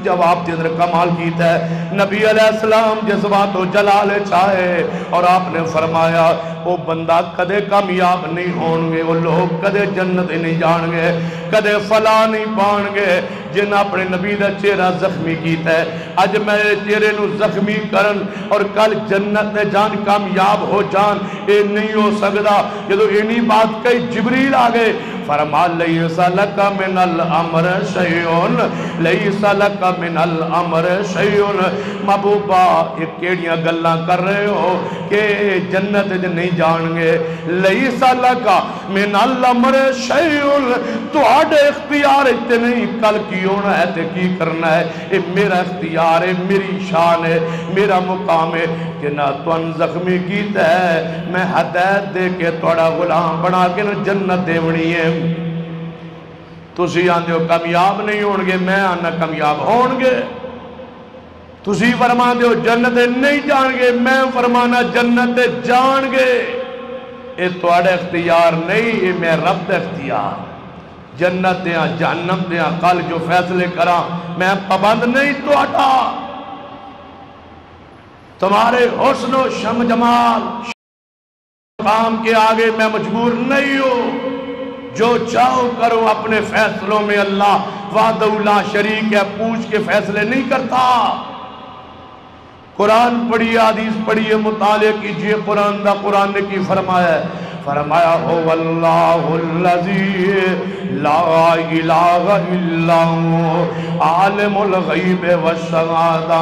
جواب دے اندر کمال کیتا ہے نبی علیہ السلام جذبات و جلال چاہے اور آپ نے فرمایا وہ بندہ کدے کامیاب نہیں ہونگے وہ لوگ کدے جنت نہیں جانگے کدے فلاح نہیں پانگے جن اپنے نبی دا چہرہ زخمی کیتا ہے اج میرے چہرے نو زخمی کرن اور کل جنت نے جان کامیاب ہو جان اے نہیں ہو سکدا جدو اینی بات کئی جبریل آگئے فرما لیس لک من الامر شیئن لیس لک من الامر شیئن محبوبہ ایک کیڑیاں گلاں کر رہے ہو کہ جنت نہیں جانگے لیس لک من الامر شیئن تو آڈے اختیار اتے نہیں کل کی ہونا ہے تے کی کرنا ہے اے میرا اختیار ہے میری شان ہے میرا مقام ہے کہ نہ تو ان زخمی کیتا ہے میں ہدایت دے کے توڑا غلام بنا کے جنت دیونی ہے تسی آندے ہو کامیاب نہیں ہونگے میں آنا کامیاب ہونگے تسی فرما دے ہو جنت نہیں جانگے میں فرمانا جنت جانگے اے توڑا اختیار نہیں اے میں رب دا اختیار جنت دیاں جہنم دیاں کل جو فیصلے کرا میں پابند نہیں توڑا تمہارے حسن و شم جمال کام کے آگے میں مجبور نہیں ہوں جو چاہو کرو اپنے فیصلوں میں اللہ وحدہ لا شریک ہے پوچھ کے فیصلے نہیں کرتا قرآن پڑھیے حدیث پڑھیے مطالعہ کیجئے قرآن دا قرآن نے کی فرمایا ہے فرمایا ہو واللہ الذی لا الہ الا عالم الغیب والشہادہ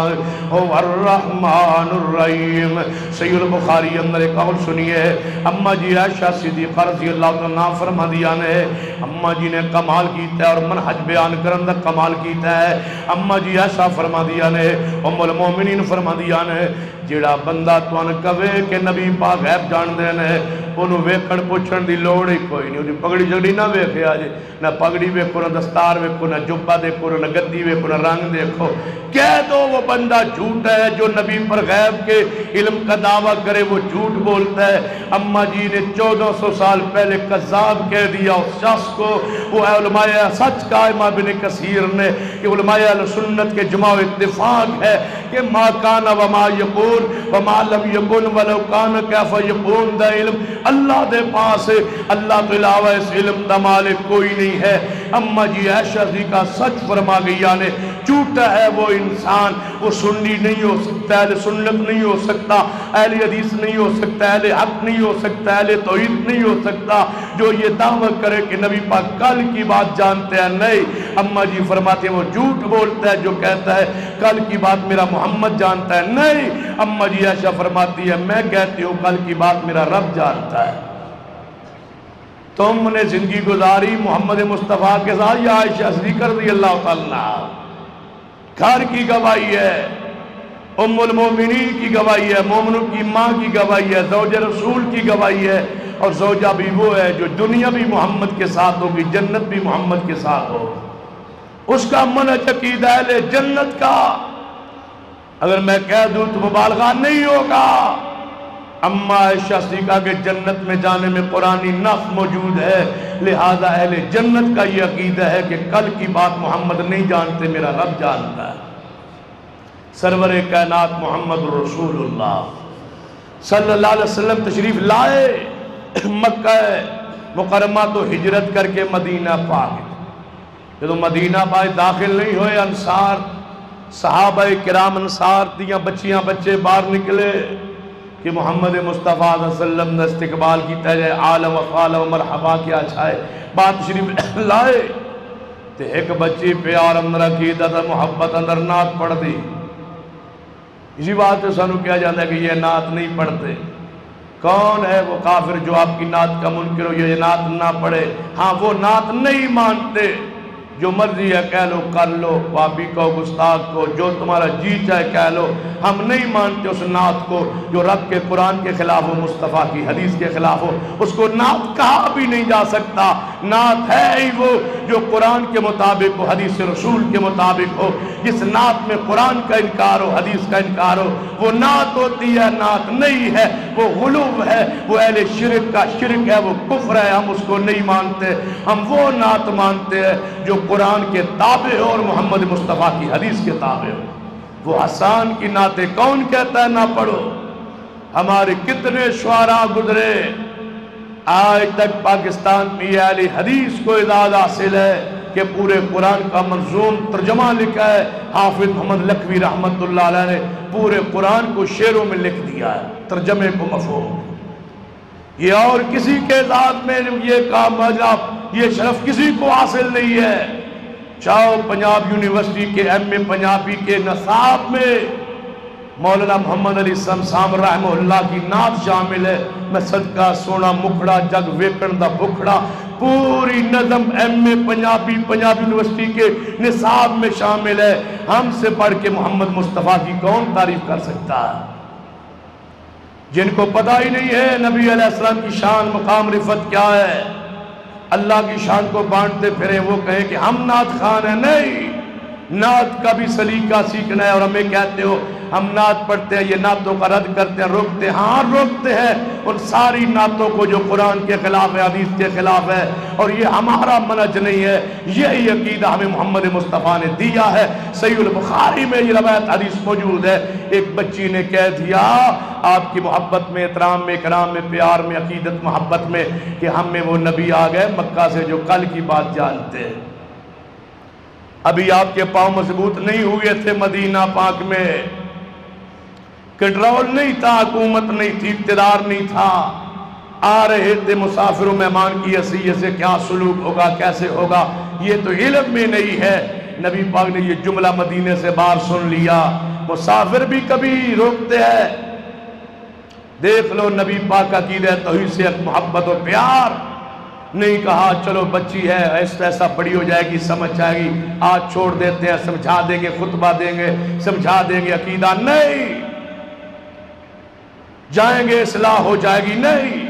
ہو الرحمن الرحیم سید البخاری اندر ایک قول سنیے اماں جی عائشہ صدیقہ رضی اللہ عنہ فرما دیا نے اماں جی نے کمال کیتا ہے اور منہج بیان کرن دا کمال کیتا ہے اماں جی عائشہ فرما دیا نے ام المومنین فرما دیا نے جڑا بندہ توان کہے کہ نبی پاک غیب جان دے نے انہوں ویکھن پوچھن دی لوڑ ہی کوئی نہیں. انہوں پگڑی جگڑی نہ ویکھے آجے, نہ پگڑی ویکھو, نہ دستار ویکھو, نہ جبہ دیکھو, نہ گدی ویکھو, نہ رنگ دیکھو. کہہ دو وہ بندہ جھوٹ ہے جو نبی پر غیب کے علم کا دعویٰ کرے, وہ جھوٹ بولتا ہے. اماں جی نے 1400 سال پہلے قذاب کہہ دیا اس شخص کو. وہ علماء سچ کا امام ابن کثیر نے کہ علماء اہل سنت کے جماع اتفاق ہے کہ ما کان وما یکون وما لم یکن ولو کان کیف یکون دا علم اللہ دے پاس ہے, اللہ تو علاوہ اس علم دا مالک کوئی نہیں ہے. اماں جی عائشہ جی کا سچ فرما گئی, یعنی جھوٹا ہے وہ انسان, وہ سنی نہیں ہو سکتا, اہل سنت نہیں ہو سکتا, اہل حدیث نہیں ہو سکتا, اہل حق نہیں ہو سکتا, اہل توحید نہیں ہو سکتا جو یہ دعویٰ کرے کہ نبی پاک کل کی بات جانتے ہیں. نہیں, اماں جی فرماتے ہیں وہ جھوٹ بولتا ہے جو کہتا ہے کل کی بات میرا محمد جانتا ہے. نہیں, اماں جی عائشہ فرماتی ہے میں کہتی ہوں کل کی بات میرا رب جانتا ہے. تم نے زندگی گزاری محمد مصطفیٰ کے ساتھ یا عائشہ صدیقہ رضی اللہ تعالیٰ, گھر کی گواہی ہے, ام المومنین کی گواہی ہے, مومنوں کی ماں کی گواہی ہے, زوج رسول کی گواہی ہے, اور زوجہ بھی وہ ہے جو دنیا بھی محمد کے ساتھ ہوگی, جنت بھی محمد کے ساتھ ہوگی. اس کا منہج عقیدہ اہل جنت کا. اگر میں کہہ دوں تو مبالغہ نہیں ہوگا. اما عائشہ صدیقہ کے جنت میں جانے میں قرآنی نص موجود ہے, لہذا اہل جنت کا یہ عقیدہ ہے کہ کل کی بات محمد نہیں جانتے, میرا رب جانتا ہے. سرور کائنات محمد رسول اللہ صلی اللہ علیہ وسلم تشریف لائے مکہ مکرمہ تو ہجرت کر کے مدینہ پاک. جب مدینہ پاک داخل نہیں ہوئے, انصار صحابہ کرام انصار دیاں بچیاں بچے باہر نکلے کہ محمد مصطفیٰ صلی اللہ علیہ وسلم نے استقبال کیتا جائے, عالم وفال و مرحبا کیا چھائے, بات شریف لائے. تے ایک بچی پیار اندر عقیدہ تھا, محبت اندر نعت پڑھ دی. اسی بات سے سنو کیا جاتا ہے کہ یہ نعت نہیں پڑھتے. کون ہے وہ کافر جو آپ کی نعت کا منکر ہو, یہ نعت نہ پڑھے؟ ہاں وہ نعت نہیں مانتے, جو مرضی ہے کہہ لو کر لو, پاپی کو گستاخ کو جو تمہارا جی چاہے کہہ لو. ہم نہیں مانتے اس نعت کو جو رب کے قرآن کے خلاف ہو, مصطفیٰ کی حدیث کے خلاف ہو. اس کو نعت کہا بھی نہیں جا سکتا. نعت ہے ہی وہ جو قرآن کے مطابق ہو, حدیث رسول کے مطابق ہو. جس نعت میں قرآن کا انکار ہو, حدیث کا انکار ہو, وہ نعت ہوتی ہے, نعت نہیں ہے. وہ غلو ہے, وہ اہل شرک کا شرک ہے, وہ کفر ہے. ہم اس کو نہیں مانتے. ہم وہ نعت مانتے ہیں جو قرآن کے تابع ہو اور محمد مصطفیٰ کی حدیث کے تابع ہو. وہ حسان کی نعتیں کون کہتا ہے نہ پڑھو؟ ہمارے کتنے شعراء گزرے, آج تک پاکستان میں اہل حدیث کو اعزاز حاصل ہے کہ پورے قرآن کا منظوم ترجمہ لکھا ہے. حافظ محمد لکھوی رحمت اللہ علیہ نے پورے قرآن کو شعروں میں لکھ دیا ہے, ترجمے کو مفہوم. یہ اور کسی کے ذات میں یہ کام یہ شرف کسی کو حاصل نہیں ہے. چاہو پنجاب یونیورسٹی کے ایم اے پنجابی کے نصاب میں مولانا محمد علی سمسام رحمہ اللہ کی نعت شامل ہے. میں صدقہ سونا مکھڑا جگ ویکن دا بکھڑا, پوری نظم ایم اے پنجابی پنجاب یونیورسٹی کے نصاب میں شامل ہے. ہم سے پڑھ کے محمد مصطفیٰ کی کون تعریف کر سکتا ہے؟ جن کو پتہ ہی نہیں ہے نبی علیہ السلام کی شان مقام رفت کیا ہے, اللہ کی شان کو بانٹتے پھرے, وہ کہیں کہ ہم نعت خان ہیں. نہیں, نعت کا بھی سلیقہ سیکھنا ہے. اور ہمیں کہتے ہو ہم نعت پڑھتے ہیں, یہ نعتوں کا رد کرتے ہیں, روکتے ہیں. ہاں روکتے ہیں ان ساری نعتوں کو جو قرآن کے خلاف ہے, حدیث کے خلاف ہے, اور یہ ہمارا منہج نہیں ہے. یہی عقیدہ ہمیں محمد مصطفیٰ نے دیا ہے. صحیح البخاری میں یہ روایت حدیث موجود ہے. ایک بچی نے کہہ دیا آپ کی محبت میں, احترام میں, اکرام میں, پیار میں, عقیدت محبت میں, کہ ہم میں وہ نبی آ گئے مکہ سے جو کل کی بات جانتے ہیں. ابھی آپ کے پاؤں مضبوط نہیں ہوئے تھے مدینہ پاک میں, کنٹرول نہیں تھا, حکومت نہیں تھی, اقتدار نہیں تھا. آ رہے تھے مسافر و مہمان کی حیثیت سے, کیا سلوک ہوگا, کیسے ہوگا, یہ تو علم میں نہیں ہے. نبی پاک نے یہ جملہ مدینے سے باہر سن لیا. مسافر بھی کبھی روکتے ہیں. دیکھ لو نبی پاک کا عقیدہ توحید سے محبت و پیار. نہیں کہا چلو بچی ہے ایسا ایسا بڑی ہو جائے گی, سمجھ جائے گی, آج چھوڑ دیتے ہیں, سمجھا دیں گے, خطبہ دیں گے, سمجھا دیں گے عقیدہ. نہیں, جائیں گے اصلاح ہو جائے گی. نہیں,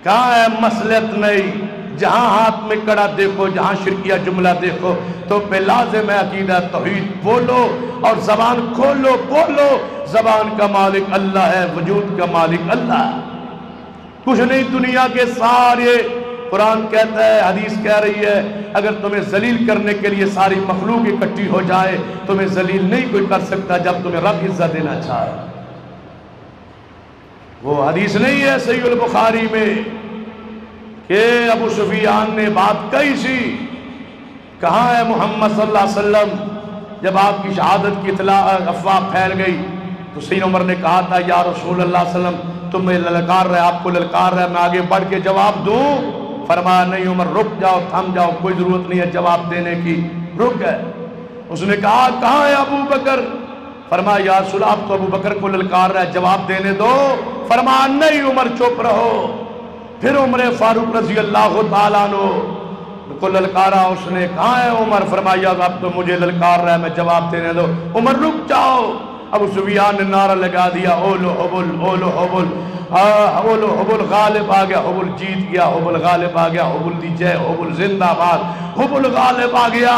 کہاں ہے مصلحت نہیں؟ جہاں ہاتھ میں کڑا دیکھو، جہاں شرکیہ جملہ دیکھو تو پہ لازم ہے عقیدہ توحید بولو اور زبان کھولو بولو۔ زبان کا مالک اللہ ہے، وجود کا مالک اللہ ہے، کچھ نہیں دنیا کے سارے۔ قرآن کہتا ہے، حدیث کہہ رہی ہے، اگر تمہیں ذلیل کرنے کے لیے ساری مخلوق اکٹھی ہو جائے تمہیں ذلیل نہیں کوئی کر سکتا جب تمہیں رب عزت دینا چاہے۔ وہ حدیث نہیں ہے صحیح البخاری میں کہ ابو سفیان نے بات کہی سی، کہاں ہے محمد صلی اللہ علیہ وسلم؟ جب آپ کی شہادت کی اطلاع افواہ پھیل گئی تو سید عمر نے کہا تھا یا رسول اللہ صلی اللہ علیہ وسلم تمہیں للکار رہے، آپ کو للکار رہے، میں آگے بڑھ کے جواب دوں؟ فرمایا نہیں عمر، رک جاؤ، تھم جاؤ، کوئی ضرورت نہیں ہے جواب دینے کی، رک گئے۔ اس نے کہا کہاں ہے ابو بکر؟ فرمایا یا رسول آپ تو ابو بکر کو للکار رہے، جواب دینے دو۔ فرمایا نہیں عمر چپ رہو۔ پھر عمر فاروق رضی اللہ تعالیٰ عنہ کو للکارا، اس نے کہاں ہے عمر؟ فرمایا اب تو مجھے للکار رہا ہے، میں جواب دینے دو۔ عمر رک جاؤ۔ ابو سفیان نے نعرہ لگا دیا اولو حبل اولو حبل، اولو حبل غالب آ گیا، حبل جیت گیا، حبل غالب آ گیا، حبل دی جے، حبل زندہ باد، حبل غالب آ گیا۔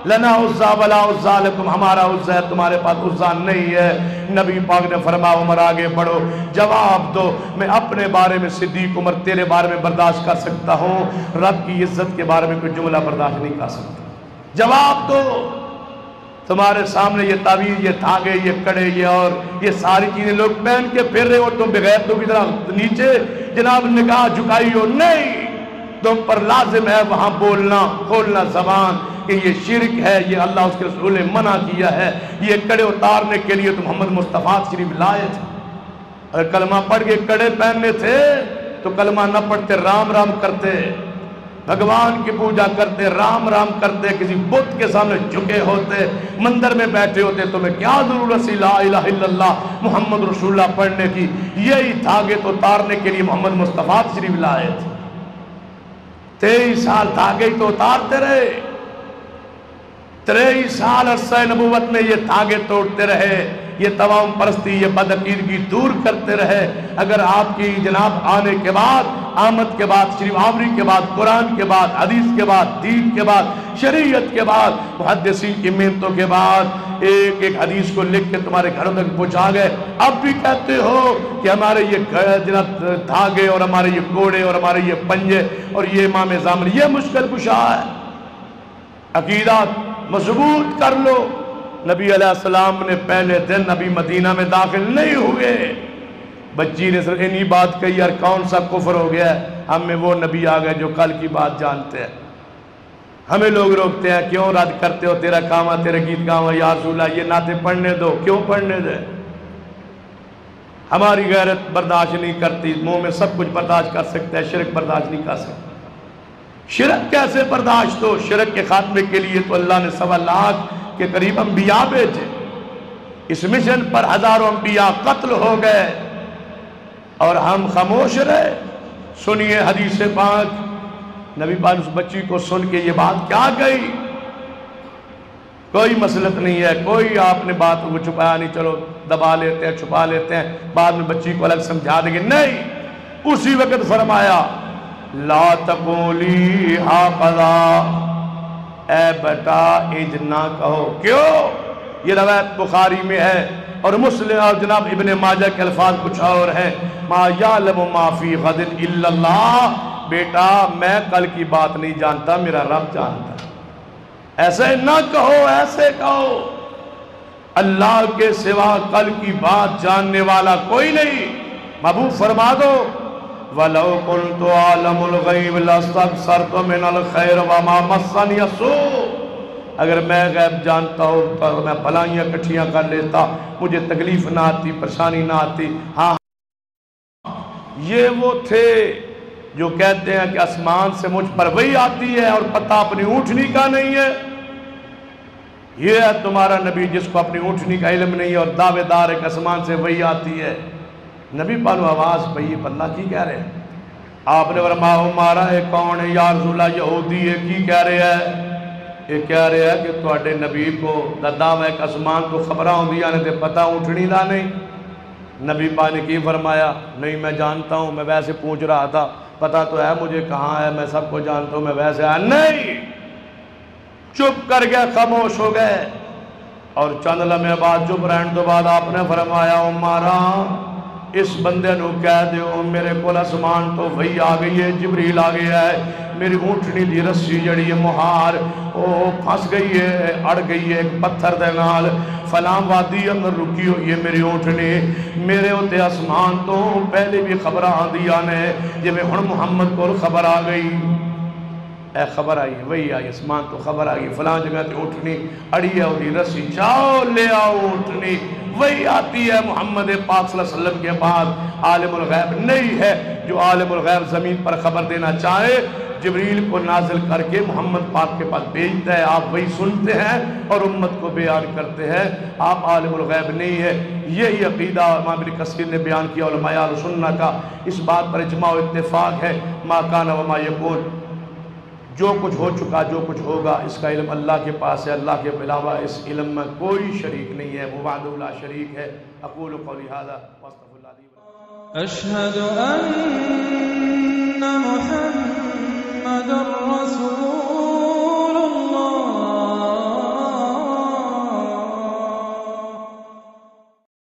لنا عزا ولا عزا لکم، ہمارا عزا ہے تمہارے پاس عزا نہیں ہے۔ نبی پاک نے فرمایا عمر آگے بڑھو، جواب دو۔ میں اپنے بارے میں صدیق عمر تیرے بارے میں برداشت کر سکتا ہوں، رب کی عزت کے بارے میں کوئی جملہ برداشت نہیں کر سکتا، جواب دو۔ تمہارے سامنے یہ تعویذ، یہ دھاگے، یہ کڑے، یہ اور یہ ساری چیزیں لوگ پہن کے پھر رہے ہو، تم بغیر تو کی طرح نیچے جناب نگاہ جھکائی ہو، نہیں، تم پر لازم ہے وہاں بولنا، کھولنا زبان کہ یہ شرک ہے، یہ اللہ اس کے رسول نے منع کیا ہے۔ یہ کڑے اتارنے کے لیے تو محمد مصطفیٰ شریف لائے تھے، اگر کلمہ پڑھ کے کڑے پہننے تھے تو کلمہ نہ پڑھتے، رام رام کرتے، بھگوان کی پوجا کرتے، رام رام کرتے، کسی بت کے سامنے جھکے ہوتے، مندر میں بیٹھے ہوتے، تمہیں کیا ضرورت سی لا الہ الا اللہ محمد رسول اللہ پڑھنے کی؟ یہی دھاگے تو اتارنے کے لیے محمد مصطفیٰ شریف لائے تھے۔ 23 سال دھاگے تو اتارتے رہے، 23 سال عرصہ نبوت میں یہ دھاگے توڑتے رہے، یہ توام پرستی، یہ بدعقیدگی دور کرتے رہے۔ اگر آپ کی جناب آنے کے بعد، آمد کے بعد، شریف آوری کے بعد، قرآن کے بعد، حدیث کے بعد، دین کے بعد، شریعت کے بعد، محدثین کی محنتوں کے بعد ایک ایک حدیث کو لکھ کے تمہارے گھروں تک پہنچا گئے، اب بھی کہتے ہو کہ ہمارے یہ جناب دھاگے اور ہمارے یہ کوڑے اور ہمارے یہ پنجے اور یہ امام زامن یہ مشکل کشا ہے؟ عقیدہ مضبوط کر لو۔ نبی علیہ السلام نے پہلے دن ابھی مدینہ میں داخل نہیں ہوئے، بچی نے صرف انہی بات کہی، یار کون سا کفر ہو گیا ہے، ہم میں وہ نبی آ گئے جو کل کی بات جانتے ہیں۔ ہمیں لوگ روکتے ہیں کیوں رد کرتے ہو، تیرا کام ہے، تیرے گیت کام ہے، یا رسول اللہ یہ نعتیں پڑھنے دو، کیوں پڑھنے دے؟ ہماری غیرت برداشت نہیں کرتی، منہ میں سب کچھ برداشت کر سکتا ہے، شرک برداشت نہیں کر سکتا۔ شرک کیسے برداشت ہو؟ شرک کے خاتمے کے لیے تو اللہ نے 1.25 لاکھ کے قریب انبیاء بھیجے، اس مشن پر ہزاروں انبیاء قتل ہو گئے اور ہم خاموش رہے۔ سنیے حدیث پاک، نبی پاک اس بچی کو سن کے یہ بات کیا گئی؟ کوئی مسلط نہیں ہے، کوئی آپ نے بات کو چھپایا نہیں، چلو دبا لیتے ہیں، چھپا لیتے ہیں، بعد میں بچی کو الگ سمجھا دیں گے، نہیں، اسی وقت فرمایا لا تقولی ہاقذا، اے بیٹا انج نہ کہو۔ کیوں؟ یہ روایت بخاری میں ہے اور مسلم اور جناب ابن ماجہ کے الفاظ کچھ اور ہیں، ما یعلم ما فی غد الا اللہ، بیٹا میں کل کی بات نہیں جانتا، میرا رب جانتا۔ ایسے نہ کہو، ایسے کہو اللہ کے سوا کل کی بات جاننے والا کوئی نہیں۔ محبوب فرما دو وَلَوْ كُنْتُ عَالَمُ الْغَيْبِ لَاسْتَكْثَرْتُ مِنَ الْخَيْرِ وَمَا مَسَّنِيَ السُّوءُ، اگر میں غیب جانتا ہوں تو میں بھلائیاں اکٹھیاں کر لیتا، مجھے تکلیف نہ آتی، پریشانی نہ آتی۔ ہاں یہ وہ تھے جو کہتے ہیں کہ آسمان سے مجھ پر وحی آتی ہے اور پتہ اپنی اونٹنی کا نہیں ہے۔ یہ ہے تمہارا نبی جس کو اپنی اونٹنی کا علم نہیں ہے اور دعوے دار ہے کہ آسمان سے وحی آتی ہے۔ نبی پانو آواز پہ یہ بندہ کی کہہ رہے ہیں؟ آپ نے فرمایا ہمارا ہے کون ہے یا رسول اللہ؟ یہودی ہے، کی کہہ رہے ہیں؟ یہ کہہ رہے ہیں کہ تواڈے نبی کو دا دعوے کہ آسمان تو خبراں ہوندیاں نے تے پتہ اونٹنی دا نہیں۔ نبی پاک نے کی فرمایا نہیں میں جانتا ہوں، میں ویسے پوچھ رہا تھا، پتہ تو ہے مجھے کہاں ہے، میں سب کو جانتا ہوں، میں ویسے نہیں، چپ کر گیا، خاموش ہو گئے۔ اور چند لمحے بعد چپ رہنے تو بعد آپ نے فرمایا عمارا اس بندے نو کہہ دیو میرے کول آسمان تو وہی آ گئی ہے، جبریل آ گیا ہے، میری اونٹنی دی رسی جڑی ہے مہار او پھنس گئی ہے، اڑ گئی ہے ایک پتھر دے نال، فلاں وادی اندر رکی ہوئی ہے میری اونٹنی، میرے ہوتے آسمان تو پہلے بھی خبر آندیاں نے جی میں ہن محمد کو خبر آ گئی، اے خبر آئی ہے، وہی آئی اسمان تو خبر آئی، فلاں جگہ تے اٹھنی اڑی ہے اور رسی، جاؤ لے آؤ اٹھنی، وہی آتی ہے محمد پاک صلی اللہ علیہ وسلم کے بعد۔ عالم الغیب نہیں ہے جو عالم الغیب زمین پر خبر دینا چاہے جبریل کو نازل کر کے محمد پاک کے پاس بھیجتا ہے، آپ وہی سنتے ہیں اور امت کو بیان کرتے ہیں، آپ عالم الغیب نہیں ہے۔ یہی عقیدہ امام ابن کثیر نے بیان کیا، علماء اہل سنہ کا اس بات پر اجماع و اتفاق ہے، ما کان و ما یکون، جو کچھ ہو چکا جو کچھ ہوگا اس کا علم اللہ کے پاس ہے، اللہ کے علاوہ اس علم میں کوئی شریک نہیں ہے، وہ وحدہ لا شریک ہے۔ اقول قولی ھذا واستغفر اللہ لی ولکم۔ أشهد أن